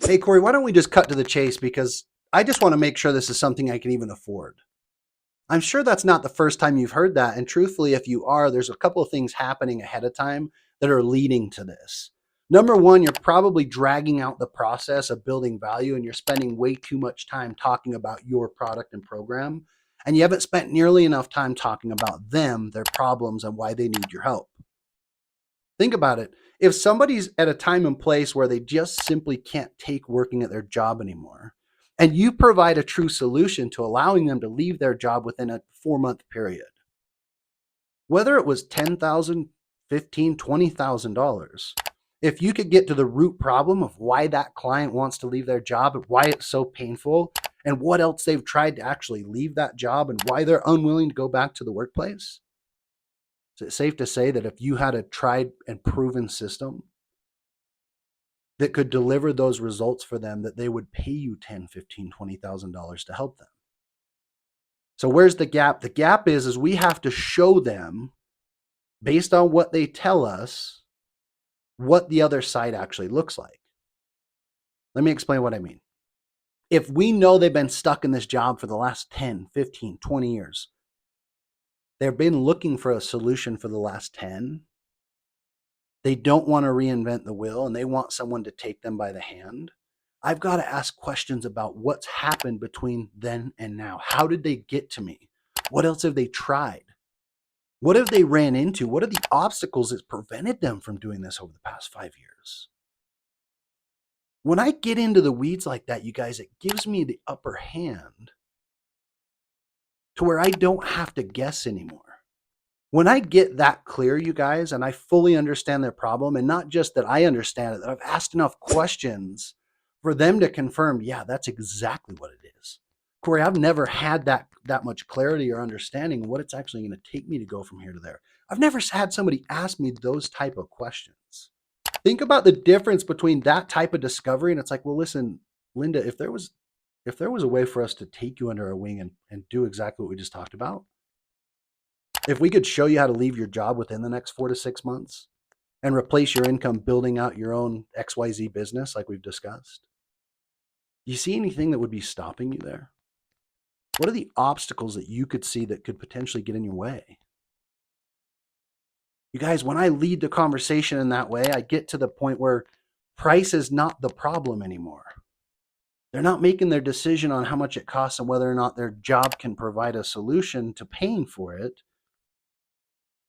Hey, Corey, why don't we just cut to the chase? Because I just want to make sure this is something I can even afford. I'm sure that's not the first time you've heard that. And truthfully, if you are, there's a couple of things happening ahead of time that are leading to this. Number one, you're probably dragging out the process of building value and you're spending way too much time talking about your product and program. And you haven't spent nearly enough time talking about them, their problems, and why they need your help. Think about it. If somebody's at a time and place where they just simply can't take working at their job anymore, and you provide a true solution to allowing them to leave their job within a 4-month period, whether it was $10,000, $15,000, $20,000, if you could get to the root problem of why that client wants to leave their job and why it's so painful and what else they've tried to actually leave that job and why they're unwilling to go back to the workplace, is it safe to say that if you had a tried and proven system that could deliver those results for them, that they would pay you $10,000, $15,000, $20,000 to help them? So where's the gap? The gap is we have to show them, based on what they tell us, what the other side actually looks like. Let me explain what I mean. If we know they've been stuck in this job for the last 10, 15, 20 years, they've been looking for a solution for the last 10, they don't want to reinvent the wheel and they want someone to take them by the hand, I've got to ask questions about what's happened between then and now. How did they get to me? What else have they tried? What have they ran into? What are the obstacles that prevented them from doing this over the past 5 years? When I get into the weeds like that, you guys, it gives me the upper hand to where I don't have to guess anymore. When I get that clear, you guys, and I fully understand their problem, and not just that I understand it, that I've asked enough questions for them to confirm, yeah, that's exactly what it is. Corey, I've never had that much clarity or understanding of what it's actually going to take me to go from here to there. I've never had somebody ask me those type of questions. Think about the difference between that type of discovery and it's like, well, listen, Linda, if there was a way for us to take you under our wing and do exactly what we just talked about, if we could show you how to leave your job within the next 4 to 6 months and replace your income building out your own XYZ business, like we've discussed, do you see anything that would be stopping you there? What are the obstacles that you could see that could potentially get in your way? You guys, when I lead the conversation in that way, I get to the point where price is not the problem anymore. They're not making their decision on how much it costs and whether or not their job can provide a solution to paying for it.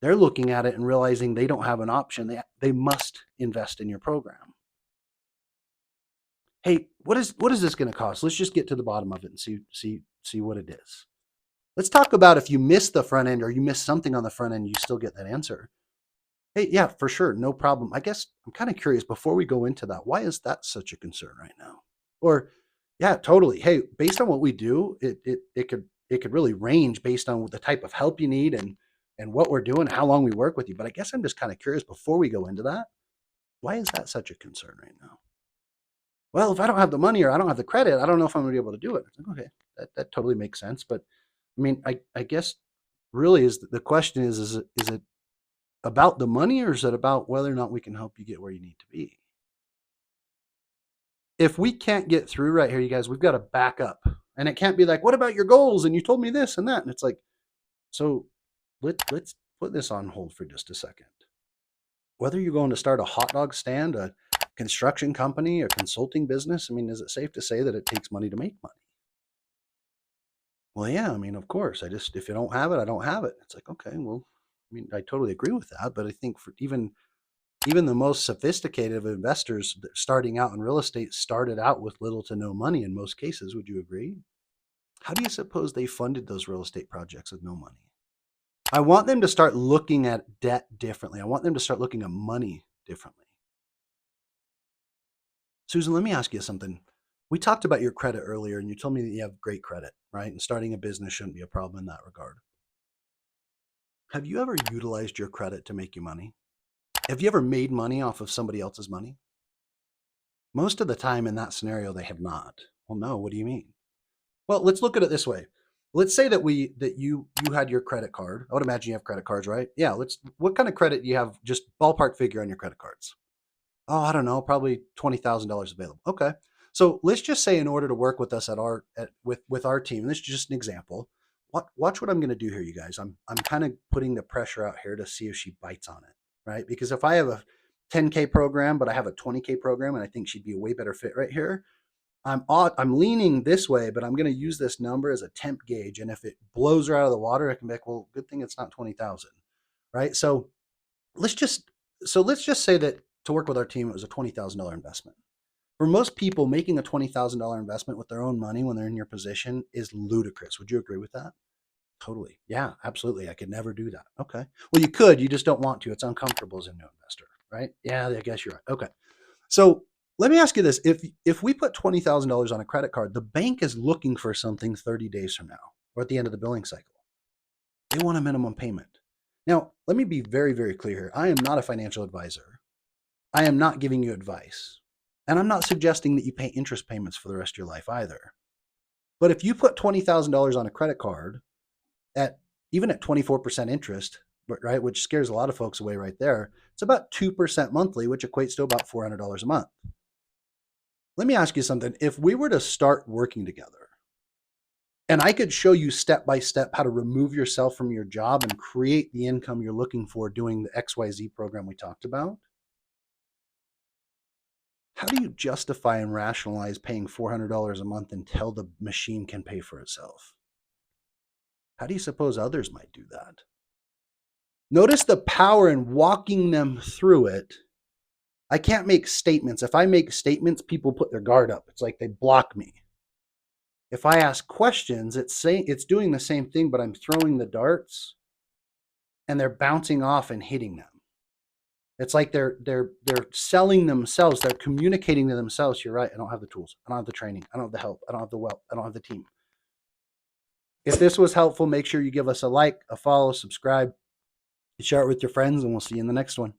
They're looking at it and realizing they don't have an option. They must invest in your program. Hey, what is this going to cost? Let's just get to the bottom of it and see what it is. Let's talk about if you miss the front end or you miss something on the front end, you still get that answer. Hey, yeah, for sure, no problem. I guess I'm kind of curious before we go into that, why is that such a concern right now? Or, yeah, totally. Hey, based on what we do, it could really range based on the type of help you need and what we're doing, how long we work with you. But I guess I'm just kind of curious before we go into that, why is that such a concern right now? Well, if I don't have the money or I don't have the credit, I don't know if I'm gonna be able to do it. It's like, okay, that totally makes sense. But I mean, I guess really is the question is it about the money or is it about whether or not we can help you get where you need to be? If we can't get through right here, you guys, we've got to back up. And it can't be like, what about your goals? And you told me this and that. And it's like, so let's put this on hold for just a second. Whether you're going to start a hot dog stand, a construction company, a consulting business, I mean, is it safe to say that it takes money to make money? Well, yeah, I mean, of course. If you don't have it, I don't have it. It's like, okay, well, I mean, I totally agree with that. But I think for even the most sophisticated of investors starting out in real estate started out with little to no money in most cases. Would you agree? How do you suppose they funded those real estate projects with no money? I want them to start looking at debt differently. I want them to start looking at money differently. Susan, let me ask you something. We talked about your credit earlier, and you told me that you have great credit, right? And starting a business shouldn't be a problem in that regard. Have you ever utilized your credit to make you money? Have you ever made money off of somebody else's money? Most of the time in that scenario, they have not. Well, no, what do you mean? Well, let's look at it this way. Let's say that you had your credit card. I would imagine you have credit cards, right? Yeah, what kind of credit do you have, just ballpark figure on your credit cards? Oh, I don't know, probably $20,000 available. Okay. So let's just say in order to work with us with our team, and this is just an example. Watch what I'm going to do here, you guys. I'm kind of putting the pressure out here to see if she bites on it, right? Because if I have a 10K program, but I have a 20K program, and I think she'd be a way better fit right here. I'm leaning this way, but I'm going to use this number as a temp gauge, and if it blows her out of the water, I can be like, well, good thing it's not 20,000, right? Let's just let's just say that to work with our team, it was a $20,000 investment. For most people, making a $20,000 investment with their own money when they're in your position is ludicrous. Would you agree with that? Totally. Yeah, absolutely. I could never do that. Okay. Well, you could, you just don't want to. It's uncomfortable as a new investor, right? Yeah, I guess you're right. Okay. So let me ask you this. If we put $20,000 on a credit card, the bank is looking for something 30 days from now or at the end of the billing cycle. They want a minimum payment. Now, let me be very, very clear here. I am not a financial advisor. I am not giving you advice. And I'm not suggesting that you pay interest payments for the rest of your life either. But if you put $20,000 on a credit card at even at 24% interest, right, which scares a lot of folks away right there, it's about 2% monthly, which equates to about $400 a month. Let me ask you something. If we were to start working together and I could show you step by step how to remove yourself from your job and create the income you're looking for doing the XYZ program we talked about, how do you justify and rationalize paying $400 a month until the machine can pay for itself? How do you suppose others might do that? Notice the power in walking them through it. I can't make statements. If I make statements, people put their guard up. It's like they block me. If I ask questions, it's doing the same thing, but I'm throwing the darts and they're bouncing off and hitting them. It's like they're selling themselves. They're communicating to themselves. You're right. I don't have the tools. I don't have the training. I don't have the help. I don't have the wealth. I don't have the team. If this was helpful, make sure you give us a like, a follow, subscribe, share it with your friends, and we'll see you in the next one.